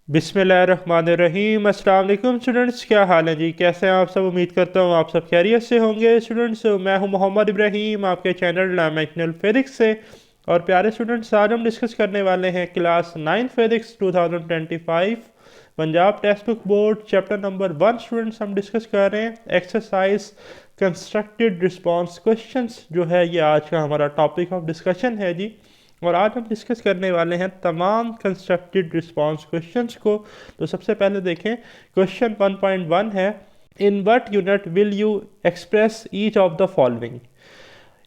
बिस्मिल्लाहिर्रहमानिर्रहीम। अस्सलाम वालेकुम स्टूडेंट्स, क्या हाल है जी? कैसे हैं आप सब? उम्मीद करता हूँ आप सब खैरियत से होंगे। स्टूडेंट्स, मैं हूँ मोहम्मद इब्राहीम आपके चैनल डायमेंशनल फिजिक्स से। और प्यारे स्टूडेंट्स, आज हम डिस्कस करने वाले हैं class 9 physics 2025 Punjab text book board chapter number 1। Students, हम डिस्कस कर रहे हैं एक्सरसाइज कंस्ट्रक्टेड रिस्पॉन्स क्वेश्चंस, जो है ये आज का हमारा टॉपिक ऑफ डिस्कशन है जी। और आज हम डिस्कस करने वाले हैं तमाम कंस्ट्रक्टेड रिस्पांस क्वेश्चंस को। तो सबसे पहले देखें, क्वेश्चन 1.1 है, in what unit will you express each of the following.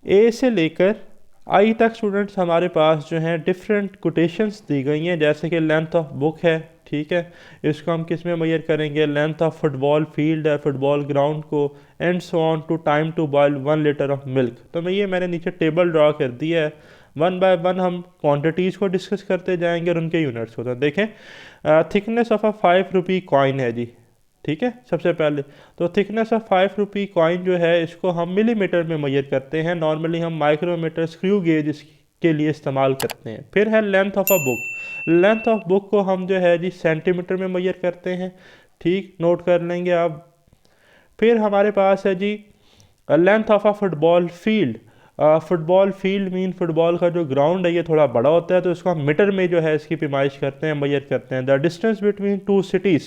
A से लेकर आई तक स्टूडेंट्स हमारे पास जो हैं डिफरेंट कोटेशंस दी गई हैं, जैसे कि लेंथ ऑफ बुक है, ठीक है, इसको हम किस में मेजर करेंगे? लेंथ ऑफ फुटबॉल फील्ड है, फुटबॉल ग्राउंड को, and so on two time to boil 1 litre of milk. तो मैंने नीचे टेबल ड्रा कर दिया है। वन बाय वन हम क्वांटिटीज़ को डिस्कस करते जाएंगे और उनके यूनिट्स को। तो देखें, thickness of a 5 rupee coin है जी, ठीक है। सबसे पहले तो थिकनेस ऑफ 5 रुपी कॉइन जो है इसको हम मिलीमीटर में मेजर करते हैं। नॉर्मली हम माइक्रोमीटर स्क्रू गेज इसके लिए इस्तेमाल करते हैं। फिर है length of a book. Length of book को हम जो है जी सेंटीमीटर में मेजर करते हैं, ठीक, नोट कर लेंगे आप। फिर हमारे पास है जी length of a football field. Football field mean football का जो ग्राउंड है ये थोड़ा बड़ा होता है, तो इसको हम मीटर में जो है इसकी पैमाइश करते हैं, मेजर करते हैं। The distance between two cities,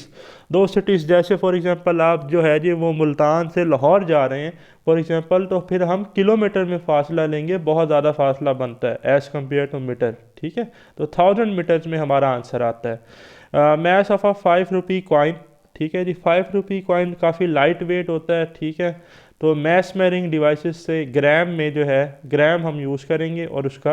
दो सिटीज़, जैसे फॉर एग्जांपल आप जो है जी वो मुल्तान से लाहौर जा रहे हैं फॉर एग्जांपल, तो फिर हम किलोमीटर में फासला लेंगे, बहुत ज़्यादा फासला बनता है एज़ कम्पेयर टू मीटर, ठीक है। तो 1000 मीटर्स में हमारा आंसर आता है। Math of a 5 rupee coin, ठीक है जी। 5 रुपी कॉइन काफ़ी लाइट वेट होता है, ठीक है। तो मैथ मेजरिंग डिवाइसेस से ग्राम में जो है ग्राम हम यूज़ करेंगे और उसका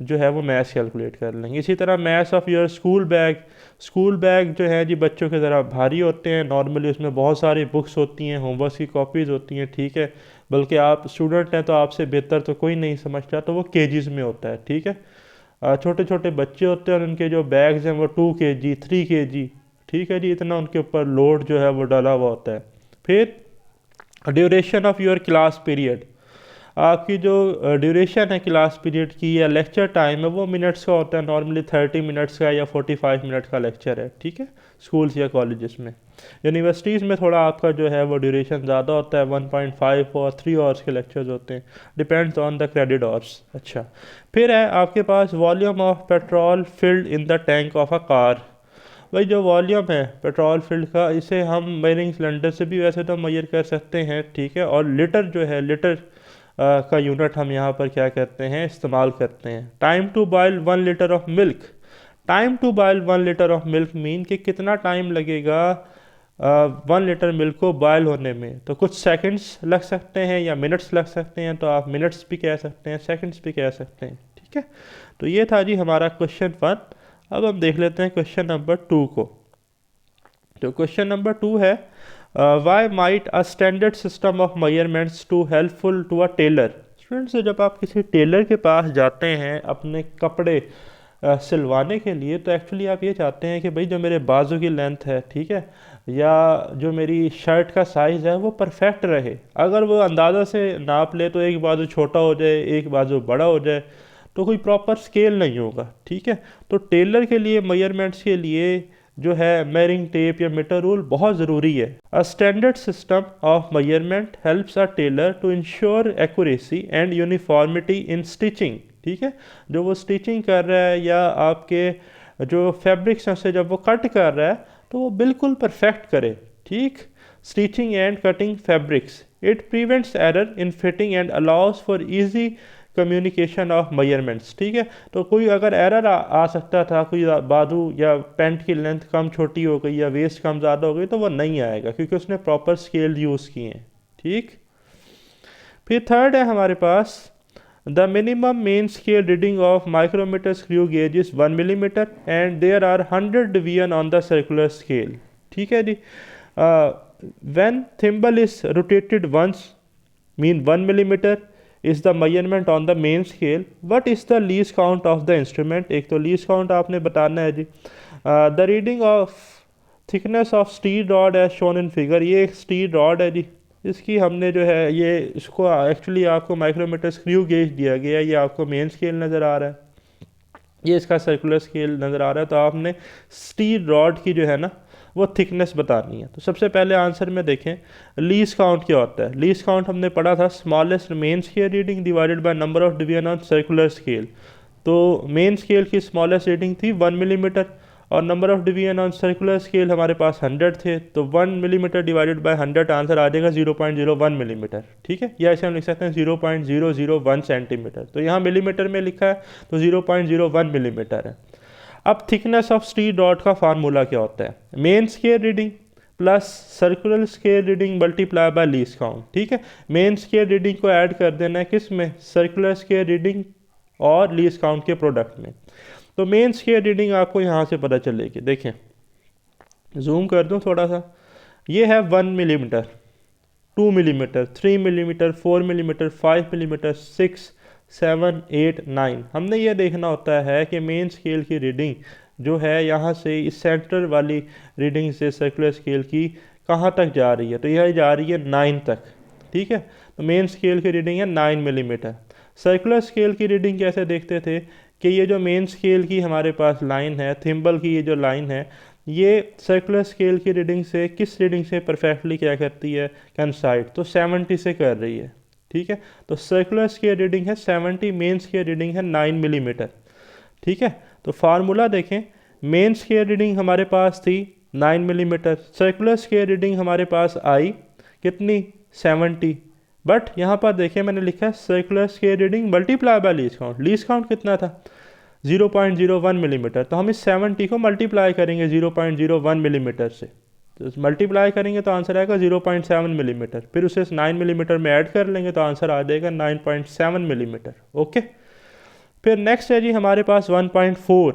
जो है वो मैथ कैलकुलेट कर लेंगे। इसी तरह math of your school bag. School bag जो है जी बच्चों के ज़रा भारी होते हैं, नॉर्मली उसमें बहुत सारी बुक्स होती हैं, होमवर्क की कॉपीज़ होती हैं, ठीक है। बल्कि आप स्टूडेंट हैं तो आपसे बेहतर तो कोई नहीं समझता, तो वो केजीज़ में होता है, ठीक है। छोटे छोटे बच्चे होते हैं और उनके जो बैग्स हैं वो 2 kg 3 kg, ठीक है जी, इतना उनके ऊपर लोड जो है वो डाला हुआ होता है। फिर duration of your class period. आपकी जो ड्यूरेशन है क्लास पीरियड की या लेक्चर टाइम है वो मिनट्स का होता है, नॉर्मली 30 मिनट्स का या 45 मिनट का लेक्चर है, ठीक है, स्कूल्स या कॉलेजेस में। यूनिवर्सिटीज़ में थोड़ा आपका जो है वो ड्यूरेशन ज़्यादा होता है, 1.5 और 3 आवर्स के लेक्चर्स होते हैं, depends on the credit hours. अच्छा, फिर है आपके पास volume of petrol filled in the tank of a car. भाई जो वॉल्यूम है पेट्रोल फील्ड का, इसे हम मेजरिंग सिलेंडर से भी वैसे तो मेजर कर सकते हैं, ठीक है। और लीटर जो है लीटर का यूनिट हम यहाँ पर क्या करते हैं, इस्तेमाल करते हैं। Time to boil 1 litre of milk. Time to boil 1 litre of milk mean कि कितना टाइम लगेगा 1 लीटर मिल्क को बॉयल होने में। तो कुछ सेकंड्स लग सकते हैं या मिनट्स लग सकते हैं, तो आप मिनट्स भी कह सकते हैं, सेकंड्स भी कह सकते हैं, ठीक है। तो ये था जी हमारा क्वेश्चन 1। अब हम देख लेते हैं क्वेश्चन नंबर 2 को। तो क्वेश्चन नंबर 2 है, why might a standard system of measurements to helpful to a tailor. Students, जब आप किसी टेलर के पास जाते हैं अपने कपड़े सिलवाने के लिए, तो एक्चुअली आप ये चाहते हैं कि भाई जो मेरे बाजू की लेंथ है, ठीक है, या जो मेरी शर्ट का साइज़ है वो परफेक्ट रहे। अगर वो अंदाज़ा से नाप ले तो एक बाजू छोटा हो जाए, एक बाजू बड़ा हो जाए, तो कोई प्रॉपर स्केल नहीं होगा, ठीक है। तो टेलर के लिए मेजरमेंट्स के लिए जो है मेयरिंग टेप या मीटर रूल बहुत ज़रूरी है। A standard system of measurement helps a tailor to ensure accuracy and uniformity in stitching, ठीक है। जो वो स्टिचिंग कर रहा है या आपके जो फैब्रिक्स हैं उसे जब वो कट कर रहा है तो वो बिल्कुल परफेक्ट करे, ठीक। Stitching and cutting fabrics, it prevents error in fitting and allows for easy communication of measurements, ठीक है। तो कोई अगर एरर आ सकता था, कोई बाजू या पैंट की लेंथ कम छोटी हो गई या वेस्ट कम ज़्यादा हो गई, तो वो नहीं आएगा क्योंकि उसने प्रॉपर स्केल यूज़ किए हैं, ठीक। फिर थर्ड है हमारे पास, the minimum main scale reading of micrometer screw gauge is 1 millimetre and there are 100 division on the circular scale, ठीक है जी। When thimble is rotated once mean 1 millimetre is the measurement on the main scale, what is the least count of the instrument. एक तो least count आपने बताना है जी। The reading of thickness of steel rod as shown in figure, ये एक steel rod है जी, इसकी हमने जो है ये इसको एक्चुअली आपको माइक्रोमीटर स्क्रू गेज दिया गया है, ये आपको मेन स्केल नज़र आ रहा है। ये इसका सर्कुलर स्केल नज़र आ रहा है। तो आपने स्टील रॉड की जो है ना वो थिकनेस बतानी है। तो सबसे पहले आंसर में देखें लीस्ट काउंट क्या होता है। लीस्ट काउंट हमने पढ़ा था smallest main scale reading divided by number of division on circular scale. तो मेन स्केल की स्मॉलेस्ट रीडिंग थी 1 मिलीमीटर और number of division on circular scale हमारे पास 100 थे। तो 1 मिलीमीटर डिवाइडेड बाय 100 आंसर आ जाएगा 0.01 मिलीमीटर। ठीक है, या ऐसे हम लिख सकते हैं 0.001 सेंटीमीटर। तो यहाँ मिलीमीटर में लिखा है तो 0.01 मिलीमीटर है। अब थिकनेस ऑफ स्टील रॉड का फार्मूला क्या होता है, main scale reading plus circular scale reading multiply by least count. ठीक है, मेन स्केल रीडिंग को ऐड कर देना है किस में, सर्कुलर स्केल रीडिंग और लीस्ट काउंट के प्रोडक्ट में। तो मेन स्केल रीडिंग आपको यहाँ से पता चलेगी। देखें जूम कर दूँ थोड़ा सा, ये है 1 millimetre, 2 millimetre, 3 millimetre, 4 millimetre, 5 millimetre, 6, 7, 8, 9। हमने ये देखना होता है कि मेन स्केल की रीडिंग जो है यहाँ से इस सेंटर वाली रीडिंग से सर्कुलर स्केल की कहाँ तक जा रही है। तो यह जा रही है 9 तक। ठीक है, तो मेन स्केल की रीडिंग है 9 मिलीमीटर। सर्कुलर स्केल की रीडिंग कैसे देखते थे कि ये जो मेन स्केल की हमारे पास लाइन है, थिम्बल की ये जो लाइन है, ये सर्कुलर स्केल की रीडिंग से किस रीडिंग से परफेक्टली क्या करती है, कंसाइड, तो 70 से कर रही है। ठीक है, तो सर्कुलर स्केल रीडिंग है 70, मेन स्केल रीडिंग है 9 मिलीमीटर। ठीक है, तो फार्मूला देखें, मेन स्केल रीडिंग हमारे पास थी 9 मिलीमीटर, सर्कुलर स्केल रीडिंग हमारे पास आई कितनी, 70। बट यहाँ पर देखें मैंने लिखा है circular scale reading multiply by least count. Least count कितना था, 0.01 मिलीमीटर। तो हम इस 70 को मल्टीप्लाई करेंगे 0.01 मिलीमीटर से, तो मल्टीप्लाई करेंगे तो आंसर आएगा 0.7 मिलीमीटर। फिर उसे 9 मिलीमीटर में ऐड कर लेंगे तो आंसर आ जाएगा 9.7 मिलीमीटर। ओके, फिर नेक्स्ट है जी हमारे पास 1.4,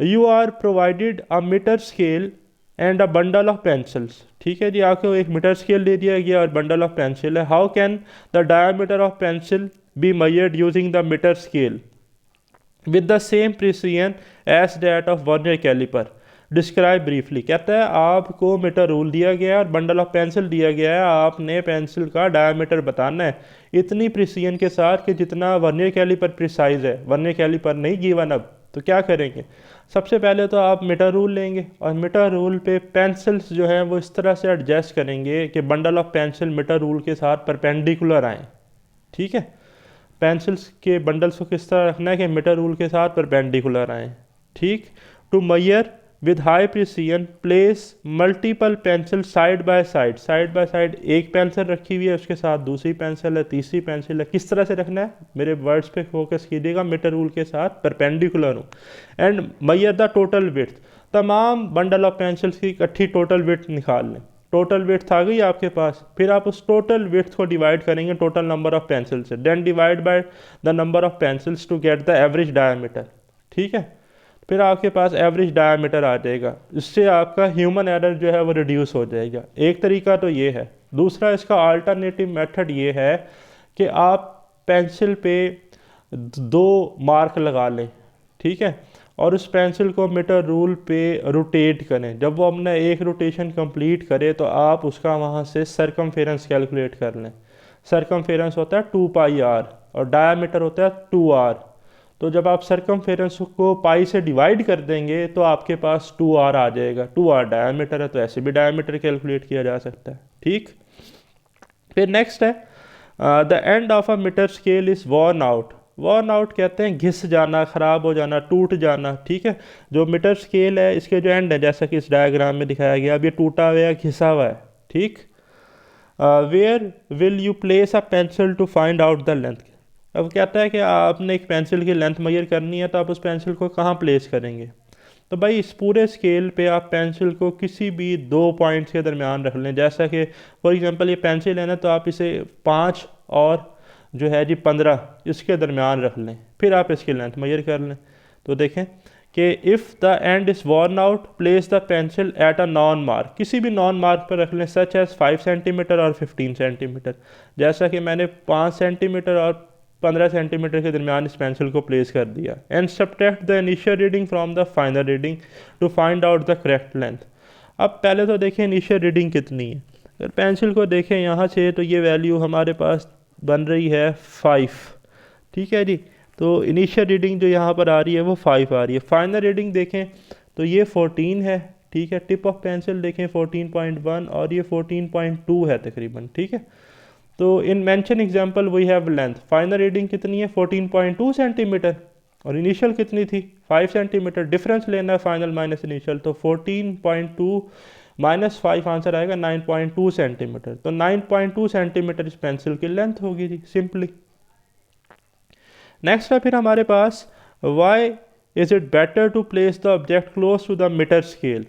you are provided a metre scale and a bundle of pencils. ठीक है जी, आपको एक मीटर स्केल दे दिया गया और बंडल ऑफ पेंसिल है। How can the diameter of pencil be measured using the metre scale with the same precision as that of vernier calliper, describe briefly. कहता है आपको मीटर रूल दिया गया है और बंडल ऑफ पेंसिल दिया गया है, आपने पेंसिल का डायमीटर बताना है इतनी प्रिसीजन के साथ कि जितना वर्नियर कैलिपर प्रिसाइज है। वर्नियर कैलिपर नहीं गिवन अब, तो क्या करेंगे, सबसे पहले तो आप मीटर रूल लेंगे और मीटर रूल पे पेंसिल्स जो हैं वो इस तरह से एडजस्ट करेंगे कि bundle of pencil metre rule के साथ परपेंडिकुलर आएँ। ठीक है, पेंसिल्स के बंडल्स को किस तरह रखना है कि मीटर रूल के साथ परपेंडिकुलर आएँ। ठीक, to measure with high precision place multiple pencil side by side. Side by side एक पेंसिल रखी हुई है, उसके साथ दूसरी पेंसिल है, तीसरी पेंसिल है। किस तरह से रखना है, मेरे वर्ड्स पे फोकस कीजिएगा, मीटर रूल के साथ परपेंडिकुलर हो। And measure the total width, तमाम बंडल ऑफ पेंसिल्स की इकट्ठी टोटल विड्थ निकाल लें। टोटल विड्थ आ गई आपके पास, फिर आप उस टोटल विड्थ को डिवाइड करेंगे टोटल नंबर ऑफ पेंसिल से, then divide by the number of pencils to get the average diameter. ठीक है, फिर आपके पास एवरेज डायमीटर आ जाएगा, इससे आपका ह्यूमन एरर जो है वो रिड्यूस हो जाएगा। एक तरीका तो ये है। दूसरा इसका अल्टरनेटिव मेथड ये है कि आप पेंसिल पे 2 मार्क लगा लें। ठीक है, और उस पेंसिल को मीटर रूल पे रोटेट करें। जब वो अपना एक रोटेशन कंप्लीट करे तो आप उसका वहाँ से सरकमफेरेंस कैलकुलेट कर लें। सरकमफेरेंस होता है 2πr और डायमीटर होता है 2r। तो जब आप सरकमफेरेंस को पाई से डिवाइड कर देंगे तो आपके पास 2r आ जाएगा। 2r डायमीटर है तो ऐसे भी डायमीटर कैलकुलेट किया जा सकता है। ठीक, फिर नेक्स्ट है the end of a metre scale is worn out. Worn out कहते हैं घिस जाना, ख़राब हो जाना, टूट जाना। ठीक है, जो मीटर स्केल है इसके जो एंड है, जैसा कि इस डायग्राम में दिखाया गया, अब ये टूटा हुआ है, घिसा हुआ है। ठीक, where will you place a pencil to find out the length. अब कहता है कि आपने एक पेंसिल की लेंथ मेजर करनी है तो आप उस पेंसिल को कहाँ प्लेस करेंगे। तो भाई इस पूरे स्केल पे आप पेंसिल को किसी भी 2 पॉइंट्स के दरमियान रख लें। जैसा कि फॉर एग्जांपल ये पेंसिल है ना, तो आप इसे 5 और जो है जी 15 इसके दरमियान रख लें, फिर आप इसकी लेंथ मेजर कर लें। तो देखें कि if the end is worn out place the pencil at a non mark, किसी भी नॉन मार्क पर रख लें, सच एज 5 सेंटीमीटर और 15 सेंटीमीटर। जैसा कि मैंने 5 सेंटीमीटर और 15 सेंटीमीटर के दरमियान इस पेंसिल को प्लेस कर दिया। And subtract the initial reading from the final reading to find out the correct length. अब पहले तो देखें इनिशियल रीडिंग कितनी है। अगर पेंसिल को देखें यहाँ से तो ये वैल्यू हमारे पास बन रही है 5। ठीक है जी, तो इनिशियल रीडिंग जो यहाँ पर आ रही है वो 5 आ रही है। फाइनल रीडिंग देखें तो ये 14 है, ठीक है। टिप ऑफ पेंसिल देखें 14.1 और ये 14.2 है तकरीबन, ठीक है। तो in mention example we have length, final reading कितनी है 14.2 सेंटीमीटर और इनिशियल कितनी थी 5 सेंटीमीटर। डिफरेंस लेना है फाइनल माइनस इनिशियल, तो 14.2 माइनस 5 आंसर आएगा 9.2 सेंटीमीटर। तो 9.2 सेंटीमीटर इस पेंसिल की लेंथ होगी जी, सिंपली। नेक्स्ट है फिर हमारे पास why is it better to place the object close to the metre scale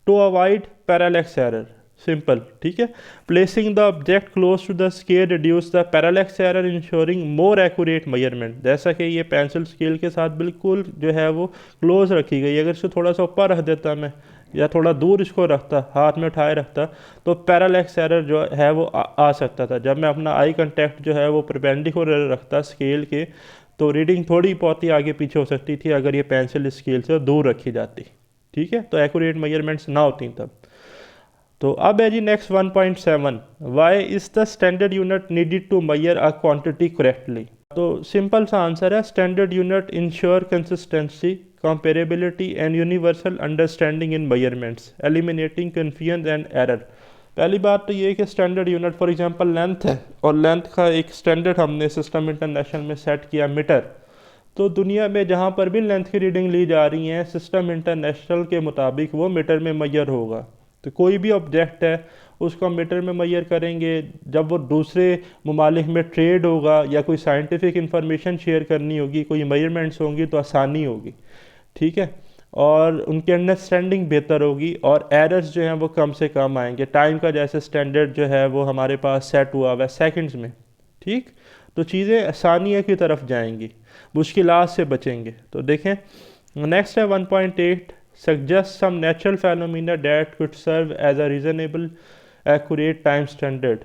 to avoid parallax error. Simple, ठीक है। Placing the object close to the scale reduce the parallax error ensuring more accurate measurement. जैसा कि ये pencil scale के साथ बिल्कुल जो है वो क्लोज रखी गई, अगर इसको थोड़ा सा ऊपर रख देता मैं या थोड़ा दूर इसको रखता, हाथ में उठाए रखता, तो पैरालैक्स एरर जो है वो आ सकता था। जब मैं अपना आई कंटेक्ट जो है वो परपेंडिकुलर रखता स्केल के, तो रीडिंग थोड़ी बहुत ही आगे पीछे हो सकती थी अगर ये पेंसिल स्केल से दूर रखी जाती, ठीक है। तो एक्यूरेट मेजरमेंट्स ना होती तब। तो अब है जी next 1.7, why is the standard unit needed to measure a quantity correctly. तो सिंपल सा आंसर है standard unit ensure consistency, comparability and universal understanding in measurements, eliminating confusion and error. पहली बात तो ये है कि standard unit for example length है और लेंथ का एक स्टैंडर्ड हमने सिस्टम इंटरनेशनल में सेट किया मीटर। तो दुनिया में जहाँ पर भी लेंथ की रीडिंग ली जा रही है सिस्टम इंटरनेशनल के मुताबिक वो मीटर में मेजर होगा। तो कोई भी ऑब्जेक्ट है उसको मीटर में मेजर करेंगे। जब वो दूसरे ममालिक में ट्रेड होगा या कोई साइंटिफिक इंफॉर्मेशन शेयर करनी होगी, कोई मेजरमेंट्स होंगी, तो आसानी होगी, ठीक है। और उनकी अंडरस्टैंडिंग बेहतर होगी और एरर्स जो हैं वो कम से कम आएंगे। टाइम का जैसे स्टैंडर्ड जो है वो हमारे पास सेट हुआ हुआ है सेकंड्स में, ठीक। तो चीज़ें आसानियों की तरफ जाएंगी, मुश्किलात से बचेंगे। तो देखें नेक्स्ट है 1.8, suggest some natural phenomena that could serve as a reasonable accurate time standard.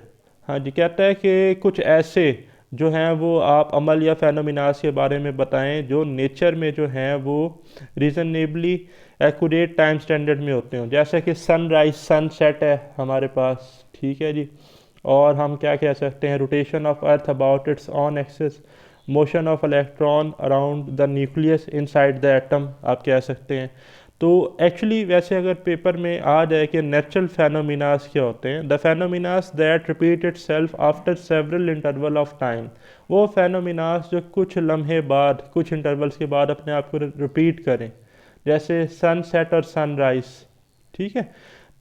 हाँ जी, कहता है कि कुछ ऐसे जो हैं वो आप अमल या फेनोमिनास के बारे में बताएं जो नेचर में जो हैं वो रीज़नेबली एक्यूरेट टाइम स्टैंडर्ड में होते हैं। जैसे कि सनराइज सनसेट है हमारे पास, ठीक है जी। और हम क्या कह सकते हैं, rotation of earth about it's on axis, motion of electron around the nucleus inside the atom आप कह सकते हैं। तो एक्चुअली वैसे अगर पेपर में आ जाए कि नेचुरल फेनोमिनास क्या होते हैं, the phenomenas that repeat itself after several interval of time. वो फेनोमिनास जो कुछ लम्हे बाद, कुछ इंटरवल्स के बाद अपने आप को रिपीट करें, जैसे सनसेट और सनराइज, ठीक है।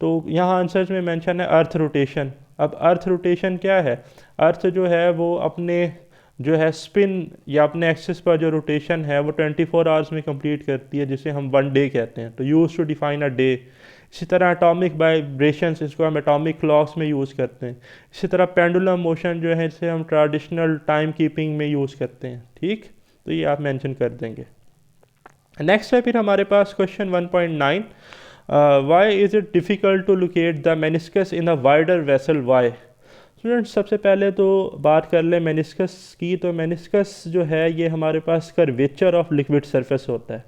तो यहाँ आंसर्स में मेंशन है अर्थ रोटेशन। अब अर्थ रोटेशन क्या है, अर्थ जो है वो अपने जो है स्पिन या अपने एक्सिस पर जो रोटेशन है वो 24 आवर्स में कंप्लीट करती है, जिसे हम 1 डे कहते हैं। तो use to define a day. इसी तरह एटॉमिक वाइब्रेशंस, इसको हम एटॉमिक क्लॉक्स में यूज़ करते हैं। इसी तरह पेंडुलम मोशन जो है इसे हम ट्रेडिशनल टाइम कीपिंग में यूज़ करते हैं, ठीक। तो ये आप मेंशन कर देंगे। नेक्स्ट है फिर हमारे पास question 1.9, why is it difficult to locate the meniscus in a wider vessel, why. Students सबसे पहले तो बात कर लें मेनिस्कस की। तो मेनिस्कस जो है ये हमारे पास कर्वेचर ऑफ लिक्विड सरफेस होता है,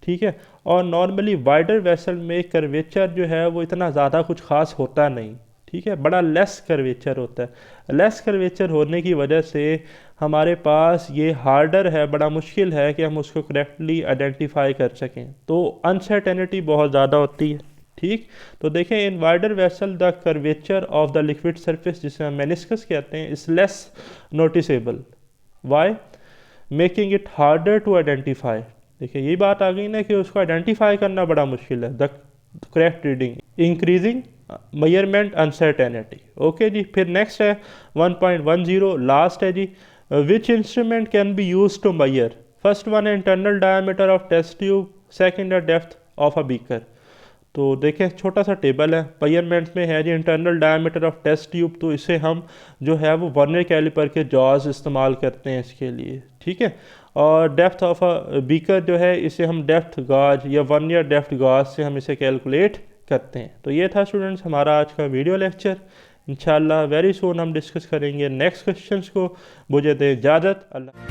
ठीक है। और नॉर्मली वाइडर वेसल में कर्वेचर जो है वो इतना ज़्यादा कुछ ख़ास होता नहीं, ठीक है। बड़ा लेस कर्वेचर होता है। लेस कर्वेचर होने की वजह से हमारे पास ये हार्डर है, बड़ा मुश्किल है कि हम उसको करेक्टली आइडेंटिफाई कर सकें। तो अनसर्टेनिटी बहुत ज़्यादा होती है, ठीक। तो देखें in wider vessel the curvature of the liquid surface, जिसे हम मेनिस्कस कहते हैं, is less noticeable, why making it harder to identify. देखिए यही बात आ गई ना कि उसको आइडेंटिफाई करना बड़ा मुश्किल है। The correct reading increasing measurement uncertainty. Okay जी। फिर नेक्स्ट है 1.10 लास्ट है जी, which instrument can be use to measure. First one है internal diameter of test tube, second है डेप्थ ऑफ अ बीकर। तो देखें छोटा सा टेबल है, मेजरमेंट्स में है जी internal diameter of test tube, तो इसे हम जो है वो वर्नियर कैलिपर के जॉज इस्तेमाल करते हैं इसके लिए, ठीक है। और डेप्थ ऑफ अ बीकर जो है इसे हम डेप्थ गाज या वर्नियर डेप्थ गाज से हम इसे कैलकुलेट करते हैं। तो ये था स्टूडेंट्स हमारा आज का वीडियो लेक्चर। इंशाल्लाह वेरी सून हम डिस्कस करेंगे नेक्स्ट क्वेश्चंस को। मुझे दें इजाज़त। अल्लाह।